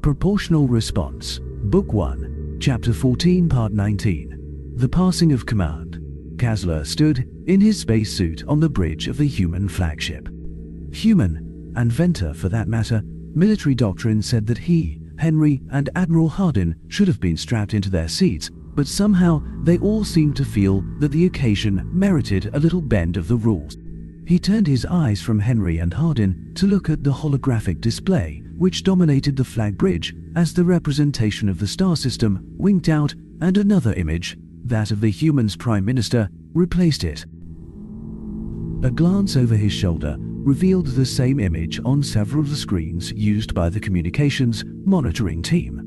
Proportional Response, Book 1, Chapter 14, Part 19. The Passing of Command. Kasler stood in his spacesuit on the bridge of the human flagship. Human, and Venter for that matter, military doctrine said that he, Henry, and Admiral Hardin should have been strapped into their seats, but somehow they all seemed to feel that the occasion merited a little bend of the rules. He turned his eyes from Henry and Hardin to look at the holographic display which dominated the flag bridge as the representation of the star system winked out and another image, that of the human's prime minister, replaced it. A glance over his shoulder revealed the same image on several of the screens used by the communications monitoring team.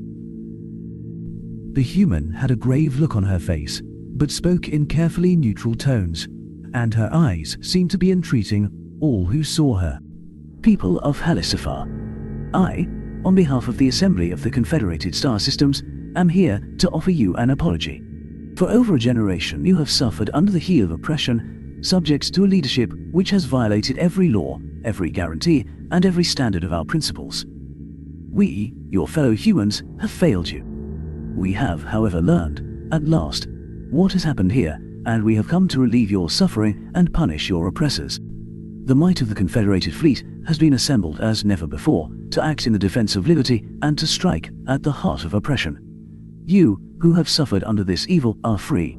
The human had a grave look on her face, but spoke in carefully neutral tones, and her eyes seemed to be entreating all who saw her. People of Halicifar, I, on behalf of the Assembly of the Confederated Star Systems, am here to offer you an apology. For over a generation you have suffered under the heel of oppression, subject to a leadership which has violated every law, every guarantee, and every standard of our principles. We, your fellow humans, have failed you. We have, however, learned, at last, what has happened here, and we have come to relieve your suffering and punish your oppressors. The might of the Confederated Fleet has been assembled as never before to act in the defense of liberty and to strike at the heart of oppression. You, who have suffered under this evil, are free.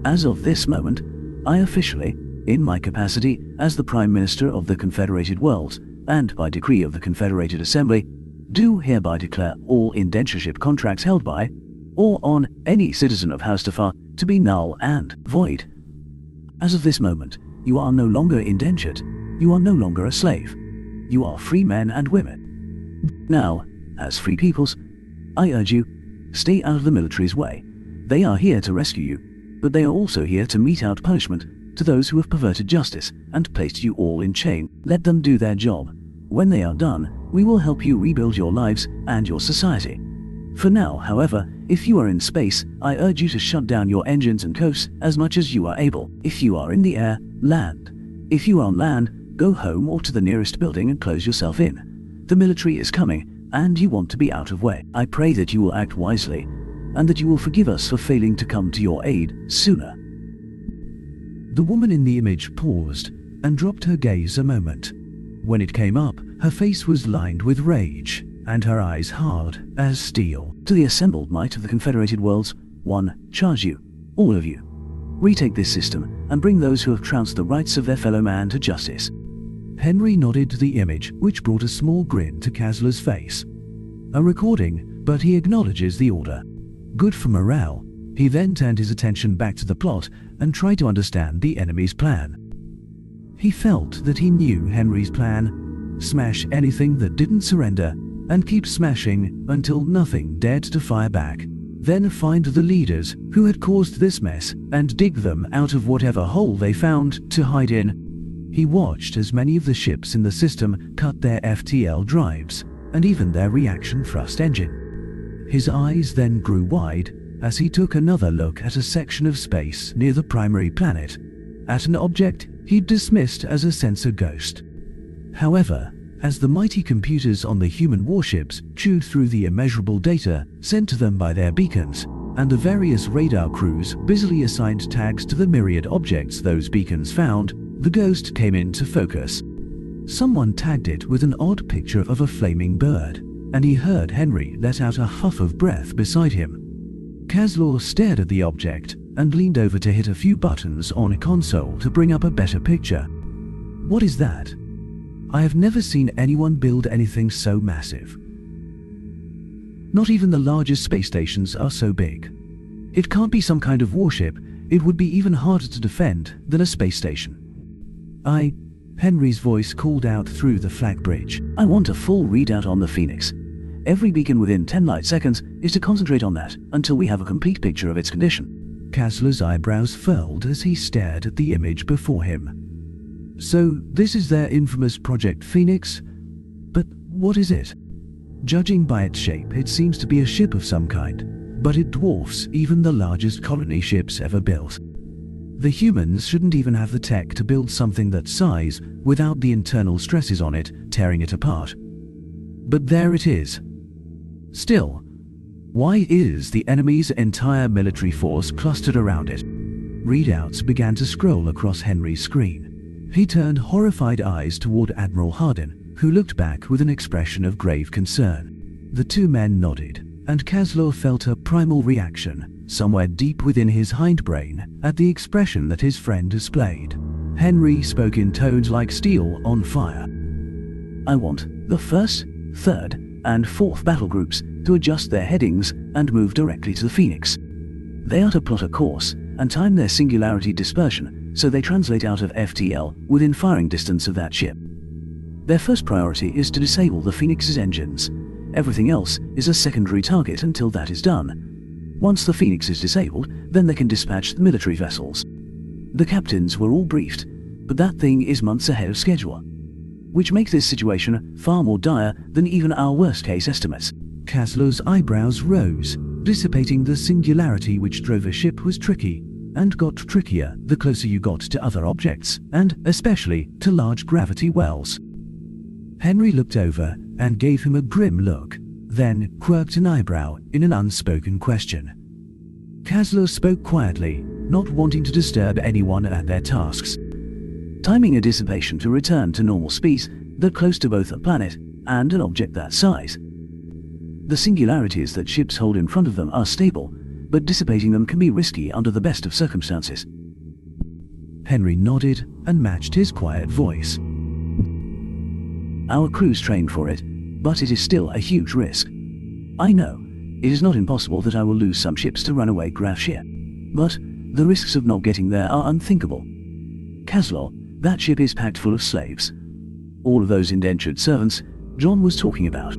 As of this moment, I officially, in my capacity as the Prime Minister of the Confederated Worlds, and by decree of the Confederated Assembly, do hereby declare all indentureship contracts held by, or on, any citizen of Halicifar to be null and void. As of this moment, you are no longer indentured, you are no longer a slave. You are free men and women. Now, as free peoples, I urge you, stay out of the military's way. They are here to rescue you, but they are also here to mete out punishment to those who have perverted justice and placed you all in chain. Let them do their job. When they are done, we will help you rebuild your lives and your society. For now, however, if you are in space, I urge you to shut down your engines and coasts as much as you are able. If you are in the air, land. If you are on land, go home or to the nearest building and close yourself in. The military is coming, and you want to be out of way. I pray that you will act wisely, and that you will forgive us for failing to come to your aid sooner. The woman in the image paused and dropped her gaze a moment. When it came up, her face was lined with rage, and her eyes hard as steel. To the assembled might of the Confederated Worlds, one, charge you, all of you. Retake this system and bring those who have trounced the rights of their fellow man to justice. Henry nodded to the image, which brought a small grin to Kasler's face. A recording, but he acknowledges the order. Good for morale. He then turned his attention back to the plot and tried to understand the enemy's plan. He felt that he knew Henry's plan: smash anything that didn't surrender and keep smashing until nothing dared to fire back. Then find the leaders who had caused this mess and dig them out of whatever hole they found to hide in. He watched as many of the ships in the system cut their FTL drives and even their reaction thrust engine. His eyes then grew wide as he took another look at a section of space near the primary planet, at an object he'd dismissed as a sensor ghost. However, as the mighty computers on the human warships chewed through the immeasurable data sent to them by their beacons, and the various radar crews busily assigned tags to the myriad objects those beacons found, the ghost came into focus. Someone tagged it with an odd picture of a flaming bird, and he heard Henry let out a huff of breath beside him. Kasler stared at the object and leaned over to hit a few buttons on a console to bring up a better picture. What is that? I have never seen anyone build anything so massive. Not even the largest space stations are so big. It can't be some kind of warship. It would be even harder to defend than a space station. Henry's voice called out through the flag bridge. I want a full readout on the Phoenix. Every beacon within 10 light seconds is to concentrate on that until we have a complete picture of its condition. Kasler's eyebrows furled as he stared at the image before him. So this is their infamous Project Phoenix? But what is it? Judging by its shape, it seems to be a ship of some kind, but it dwarfs even the largest colony ships ever built. The humans shouldn't even have the tech to build something that size without the internal stresses on it tearing it apart. But there it is, Still, why is the enemy's entire military force clustered around it? Readouts began to scroll across Henry's screen. He turned horrified eyes toward Admiral Hardin, who looked back with an expression of grave concern. The two men nodded, and Laszlo felt a primal reaction, somewhere deep within his hindbrain, at the expression that his friend displayed. Henry spoke in tones like steel on fire. "I want the 1st, 3rd, and 4th battle groups to adjust their headings and move directly to the Phoenix. They are to plot a course and time their singularity dispersion so they translate out of FTL within firing distance of that ship. Their first priority is to disable the Phoenix's engines. Everything else is a secondary target until that is done. Once the Phoenix is disabled, then they can dispatch the military vessels. The captains were all briefed, but that thing is months ahead of schedule, which makes this situation far more dire than even our worst-case estimates." Laszlo's eyebrows rose, dissipating the singularity which drove a ship was tricky, and got trickier the closer you got to other objects, and especially to large gravity wells. Henry looked over and gave him a grim look, then quirked an eyebrow in an unspoken question. Laszlo spoke quietly, not wanting to disturb anyone at their tasks. "Timing a dissipation to return to normal speeds that close to both a planet and an object that size. The singularities that ships hold in front of them are stable, but dissipating them can be risky under the best of circumstances." Henry nodded and matched his quiet voice. "Our crews trained for it, but it is still a huge risk. I know, it is not impossible that I will lose some ships to runaway Graf ship, but the risks of not getting there are unthinkable. Laszlo, that ship is packed full of slaves. All of those indentured servants John was talking about.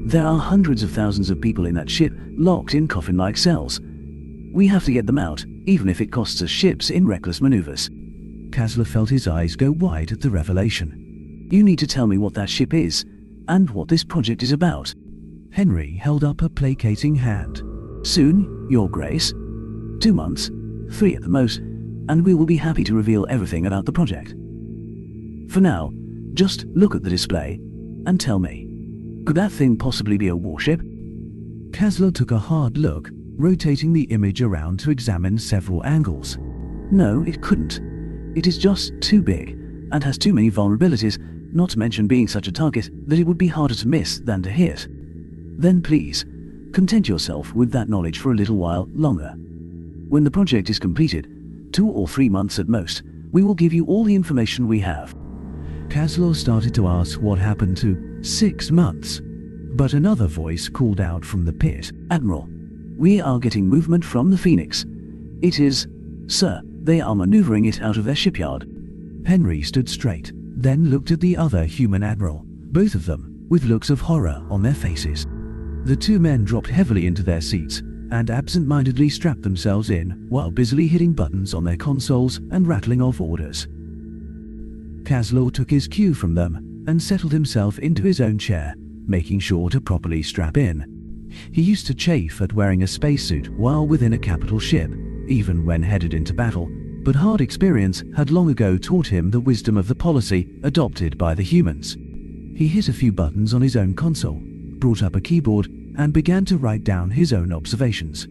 There are hundreds of thousands of people in that ship locked in coffin-like cells. We have to get them out, even if it costs us ships in reckless maneuvers." Laszlo felt his eyes go wide at the revelation. "You need to tell me what that ship is, and what this project is about." Henry held up a placating hand. "Soon, Your Grace. 2 months, 3 at the most, and we will be happy to reveal everything about the project. For now, just look at the display and tell me, could that thing possibly be a warship?" Laszlo took a hard look, rotating the image around to examine several angles. "No, it couldn't. It is just too big, and has too many vulnerabilities, not to mention being such a target that it would be harder to miss than to hit. Then please, content yourself with that knowledge for a little while longer. When the project is completed, 2 or 3 months at most, we will give you all the information we have." Laszlo started to ask what happened to 6 months, but another voice called out from the pit. "Admiral, we are getting movement from the Phoenix. It is, sir, they are maneuvering it out of their shipyard." Henry stood straight, then looked at the other human admiral, both of them with looks of horror on their faces. The two men dropped heavily into their seats and absent-mindedly strapped themselves in while busily hitting buttons on their consoles and rattling off orders. Laszlo took his cue from them and settled himself into his own chair, making sure to properly strap in. He used to chafe at wearing a spacesuit while within a capital ship, even when headed into battle, but hard experience had long ago taught him the wisdom of the policy adopted by the humans. He hit a few buttons on his own console, brought up a keyboard, and began to write down his own observations.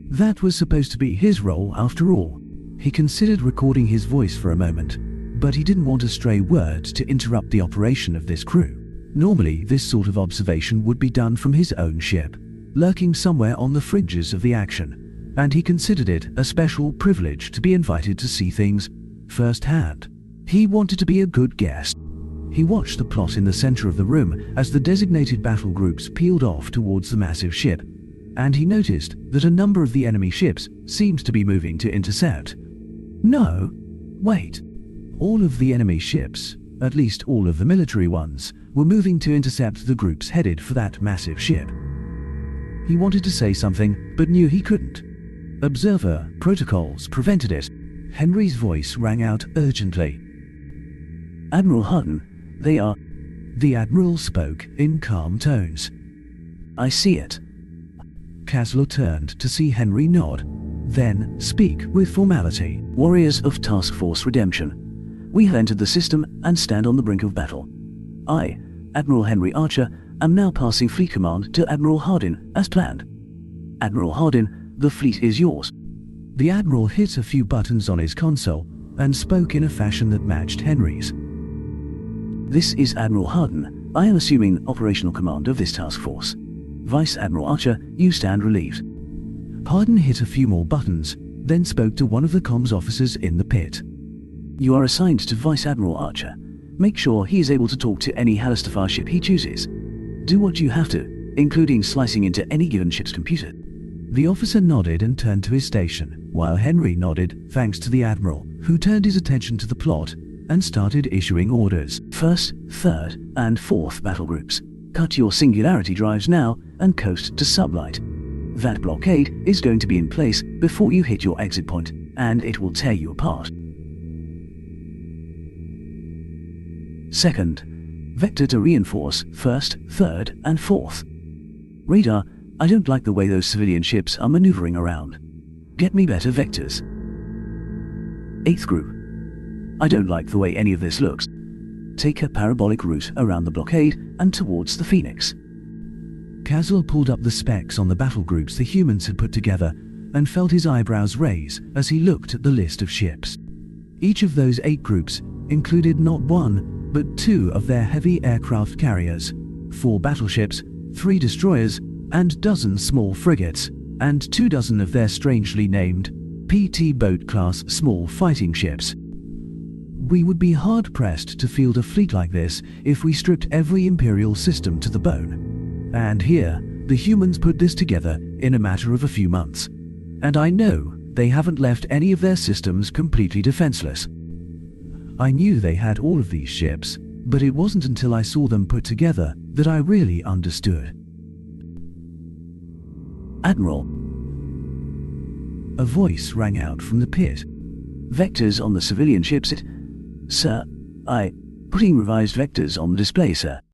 That was supposed to be his role after all. He considered recording his voice for a moment, but he didn't want a stray word to interrupt the operation of this crew. Normally, this sort of observation would be done from his own ship, lurking somewhere on the fringes of the action, and he considered it a special privilege to be invited to see things firsthand. He wanted to be a good guest. He watched the plot in the center of the room as the designated battle groups peeled off towards the massive ship, and he noticed that a number of the enemy ships seemed to be moving to intercept. No, wait. All of the enemy ships, at least all of the military ones, were moving to intercept the groups headed for that massive ship. He wanted to say something, but knew he couldn't. Observer protocols prevented it. Henry's voice rang out urgently. "Admiral Hardin, they are..." The Admiral spoke in calm tones. "I see it." Laszlo turned to see Henry nod, then speak with formality. "Warriors of Task Force Redemption, we have entered the system and stand on the brink of battle. I, Admiral Henry Archer, am now passing fleet command to Admiral Hardin as planned. Admiral Hardin, the fleet is yours." The Admiral hit a few buttons on his console and spoke in a fashion that matched Henry's. "This is Admiral Hardin. I am assuming operational command of this task force. Vice Admiral Archer, you stand relieved." Hardin hit a few more buttons, then spoke to one of the comms officers in the pit. "You are assigned to Vice Admiral Archer. Make sure he is able to talk to any Halistafar ship he chooses. Do what you have to, including slicing into any given ship's computer." The officer nodded and turned to his station, while Henry nodded thanks to the Admiral, who turned his attention to the plot and started issuing orders. "First, third, and fourth battle groups. Cut your singularity drives now and coast to sublight. That blockade is going to be in place before you hit your exit point, and it will tear you apart. Second, vector to reinforce first, third, and fourth. Radar, I don't like the way those civilian ships are maneuvering around. Get me better vectors. Eighth group, I don't like the way any of this looks. Take a parabolic route around the blockade and towards the Phoenix." Caswell pulled up the specs on the battle groups the humans had put together and felt his eyebrows raise as he looked at the list of ships. Each of those 8 groups included not 1, but 2 of their heavy aircraft carriers, 4 battleships, 3 destroyers, and dozens small frigates, and 24 of their strangely named PT boat-class small fighting ships. We would be hard-pressed to field a fleet like this if we stripped every Imperial system to the bone. And here, the humans put this together in a matter of a few months. And I know they haven't left any of their systems completely defenseless. I knew they had all of these ships, but it wasn't until I saw them put together that I really understood. "Admiral." A voice rang out from the pit. "Vectors on the civilian ships, Sir, putting revised vectors on the display, sir."